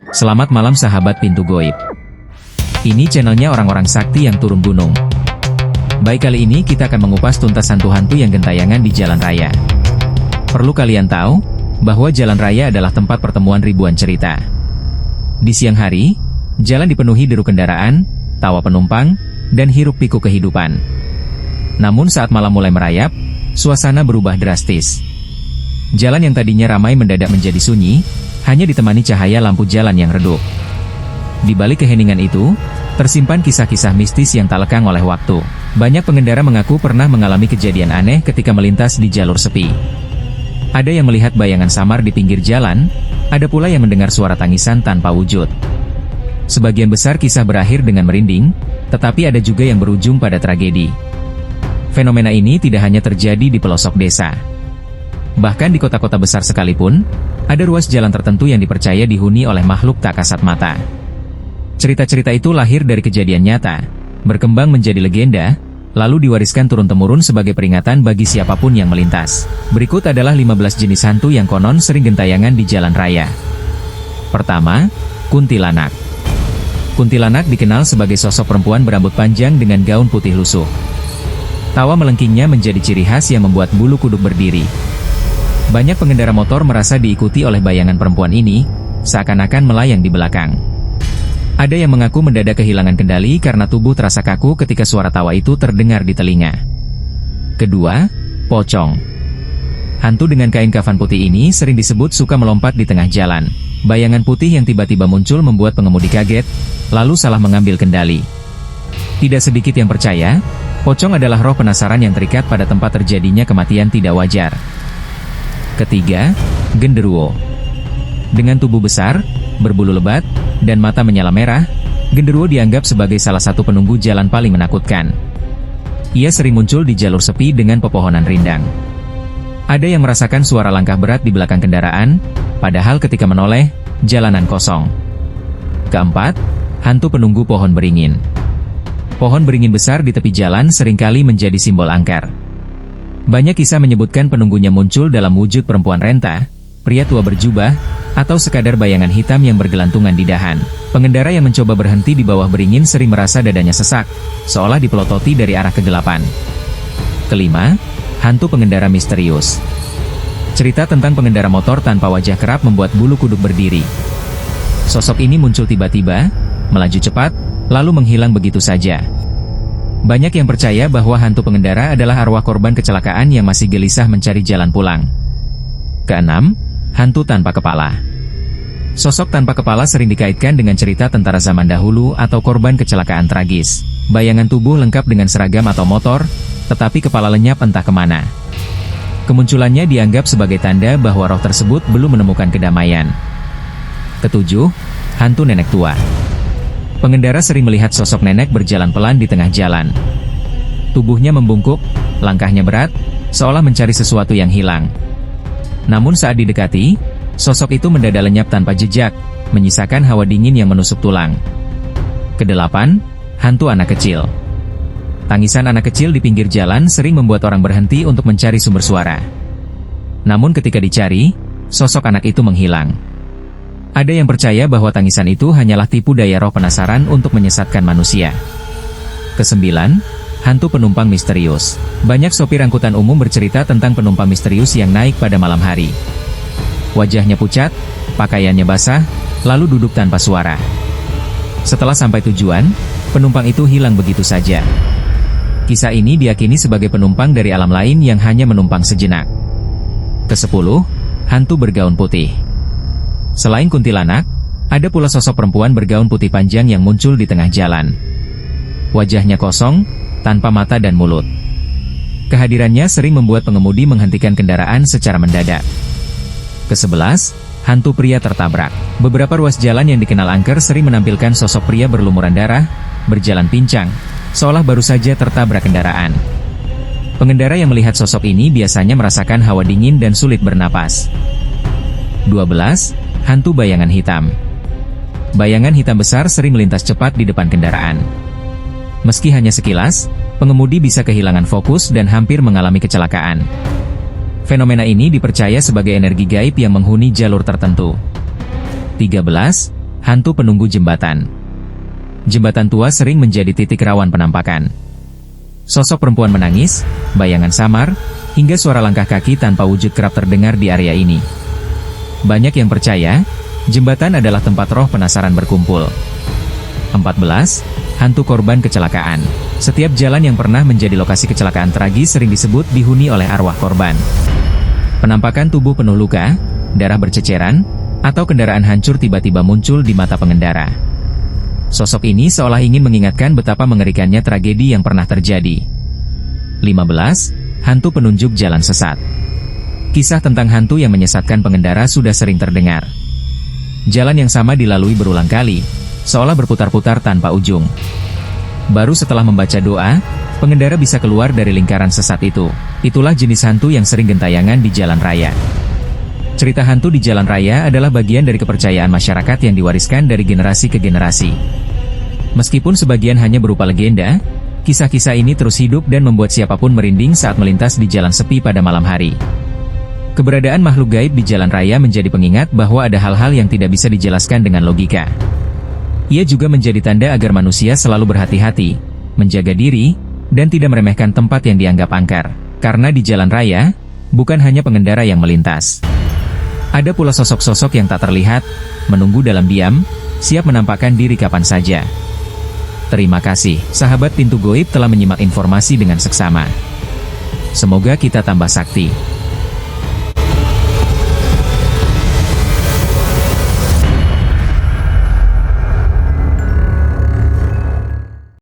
Selamat malam sahabat Pintu Goib. Ini channelnya orang-orang sakti yang turun gunung. Baik, kali ini kita akan mengupas tuntas hantu-hantu yang gentayangan di jalan raya. Perlu kalian tahu, bahwa jalan raya adalah tempat pertemuan ribuan cerita. Di siang hari, jalan dipenuhi deru kendaraan, tawa penumpang, dan hiruk-pikuk kehidupan. Namun saat malam mulai merayap, suasana berubah drastis. Jalan yang tadinya ramai mendadak menjadi sunyi, hanya ditemani cahaya lampu jalan yang redup. Di balik keheningan itu, tersimpan kisah-kisah mistis yang tak lekang oleh waktu. Banyak pengendara mengaku pernah mengalami kejadian aneh ketika melintas di jalur sepi. Ada yang melihat bayangan samar di pinggir jalan, ada pula yang mendengar suara tangisan tanpa wujud. Sebagian besar kisah berakhir dengan merinding, tetapi ada juga yang berujung pada tragedi. Fenomena ini tidak hanya terjadi di pelosok desa. Bahkan di kota-kota besar sekalipun, ada ruas jalan tertentu yang dipercaya dihuni oleh makhluk tak kasat mata. Cerita-cerita itu lahir dari kejadian nyata, berkembang menjadi legenda, lalu diwariskan turun-temurun sebagai peringatan bagi siapapun yang melintas. Berikut adalah 15 jenis hantu yang konon sering gentayangan di jalan raya. Pertama, kuntilanak. Kuntilanak dikenal sebagai sosok perempuan berambut panjang dengan gaun putih lusuh. Tawa melengkingnya menjadi ciri khas yang membuat bulu kuduk berdiri. Banyak pengendara motor merasa diikuti oleh bayangan perempuan ini, seakan-akan melayang di belakang. Ada yang mengaku mendadak kehilangan kendali karena tubuh terasa kaku ketika suara tawa itu terdengar di telinga. Kedua, pocong. Hantu dengan kain kafan putih ini sering disebut suka melompat di tengah jalan. Bayangan putih yang tiba-tiba muncul membuat pengemudi kaget, lalu salah mengambil kendali. Tidak sedikit yang percaya, pocong adalah roh penasaran yang terikat pada tempat terjadinya kematian tidak wajar. Ketiga, genderuwo. Dengan tubuh besar, berbulu lebat, dan mata menyala merah, genderuwo dianggap sebagai salah satu penunggu jalan paling menakutkan. Ia sering muncul di jalur sepi dengan pepohonan rindang. Ada yang merasakan suara langkah berat di belakang kendaraan, padahal ketika menoleh, jalanan kosong. Keempat, hantu penunggu pohon beringin. Pohon beringin besar di tepi jalan seringkali menjadi simbol angker. Banyak kisah menyebutkan penunggunya muncul dalam wujud perempuan renta, pria tua berjubah, atau sekadar bayangan hitam yang bergelantungan di dahan. Pengendara yang mencoba berhenti di bawah beringin sering merasa dadanya sesak, seolah dipelototi dari arah kegelapan. Kelima, hantu pengendara misterius. Cerita tentang pengendara motor tanpa wajah kerap membuat bulu kuduk berdiri. Sosok ini muncul tiba-tiba, melaju cepat, lalu menghilang begitu saja. Banyak yang percaya bahwa hantu pengendara adalah arwah korban kecelakaan yang masih gelisah mencari jalan pulang. Keenam, hantu tanpa kepala. Sosok tanpa kepala sering dikaitkan dengan cerita tentara zaman dahulu atau korban kecelakaan tragis. Bayangan tubuh lengkap dengan seragam atau motor, tetapi kepala lenyap entah kemana. Kemunculannya dianggap sebagai tanda bahwa roh tersebut belum menemukan kedamaian. Ketujuh, hantu nenek tua. Pengendara sering melihat sosok nenek berjalan pelan di tengah jalan. Tubuhnya membungkuk, langkahnya berat, seolah mencari sesuatu yang hilang. Namun saat didekati, sosok itu mendadak lenyap tanpa jejak, menyisakan hawa dingin yang menusuk tulang. Kedelapan, hantu anak kecil. Tangisan anak kecil di pinggir jalan sering membuat orang berhenti untuk mencari sumber suara. Namun ketika dicari, sosok anak itu menghilang. Ada yang percaya bahwa tangisan itu hanyalah tipu daya roh penasaran untuk menyesatkan manusia. Kesembilan, hantu penumpang misterius. Banyak sopir angkutan umum bercerita tentang penumpang misterius yang naik pada malam hari. Wajahnya pucat, pakaiannya basah, lalu duduk tanpa suara. Setelah sampai tujuan, penumpang itu hilang begitu saja. Kisah ini diyakini sebagai penumpang dari alam lain yang hanya menumpang sejenak. Kesepuluh, hantu bergaun putih. Selain kuntilanak, ada pula sosok perempuan bergaun putih panjang yang muncul di tengah jalan. Wajahnya kosong, tanpa mata dan mulut. Kehadirannya sering membuat pengemudi menghentikan kendaraan secara mendadak. Kesebelas, hantu pria tertabrak. Beberapa ruas jalan yang dikenal angker sering menampilkan sosok pria berlumuran darah, berjalan pincang, seolah baru saja tertabrak kendaraan. Pengendara yang melihat sosok ini biasanya merasakan hawa dingin dan sulit bernapas. 12. Hantu bayangan hitam. Bayangan hitam besar sering melintas cepat di depan kendaraan. Meski hanya sekilas, pengemudi bisa kehilangan fokus dan hampir mengalami kecelakaan. Fenomena ini dipercaya sebagai energi gaib yang menghuni jalur tertentu. 13. hantu penunggu jembatan. Jembatan tua sering menjadi titik rawan penampakan. Sosok perempuan menangis, bayangan samar, hingga suara langkah kaki tanpa wujud kerap terdengar di area ini. Banyak yang percaya, jembatan adalah tempat roh penasaran berkumpul. 14. Hantu korban kecelakaan. Setiap jalan yang pernah menjadi lokasi kecelakaan tragis sering disebut dihuni oleh arwah korban. Penampakan tubuh penuh luka, darah berceceran, atau kendaraan hancur tiba-tiba muncul di mata pengendara. Sosok ini seolah ingin mengingatkan betapa mengerikannya tragedi yang pernah terjadi. 15. Hantu penunjuk jalan sesat. Kisah tentang hantu yang menyesatkan pengendara sudah sering terdengar. Jalan yang sama dilalui berulang kali, seolah berputar-putar tanpa ujung. Baru setelah membaca doa, pengendara bisa keluar dari lingkaran sesat itu. Itulah jenis hantu yang sering gentayangan di jalan raya. Cerita hantu di jalan raya adalah bagian dari kepercayaan masyarakat yang diwariskan dari generasi ke generasi. Meskipun sebagian hanya berupa legenda, kisah-kisah ini terus hidup dan membuat siapapun merinding saat melintas di jalan sepi pada malam hari. Keberadaan makhluk gaib di jalan raya menjadi pengingat bahwa ada hal-hal yang tidak bisa dijelaskan dengan logika. Ia juga menjadi tanda agar manusia selalu berhati-hati, menjaga diri, dan tidak meremehkan tempat yang dianggap angker. Karena di jalan raya, bukan hanya pengendara yang melintas. Ada pula sosok-sosok yang tak terlihat, menunggu dalam diam, siap menampakkan diri kapan saja. Terima kasih, sahabat Pintu Goib telah menyimak informasi dengan seksama. Semoga kita tambah sakti.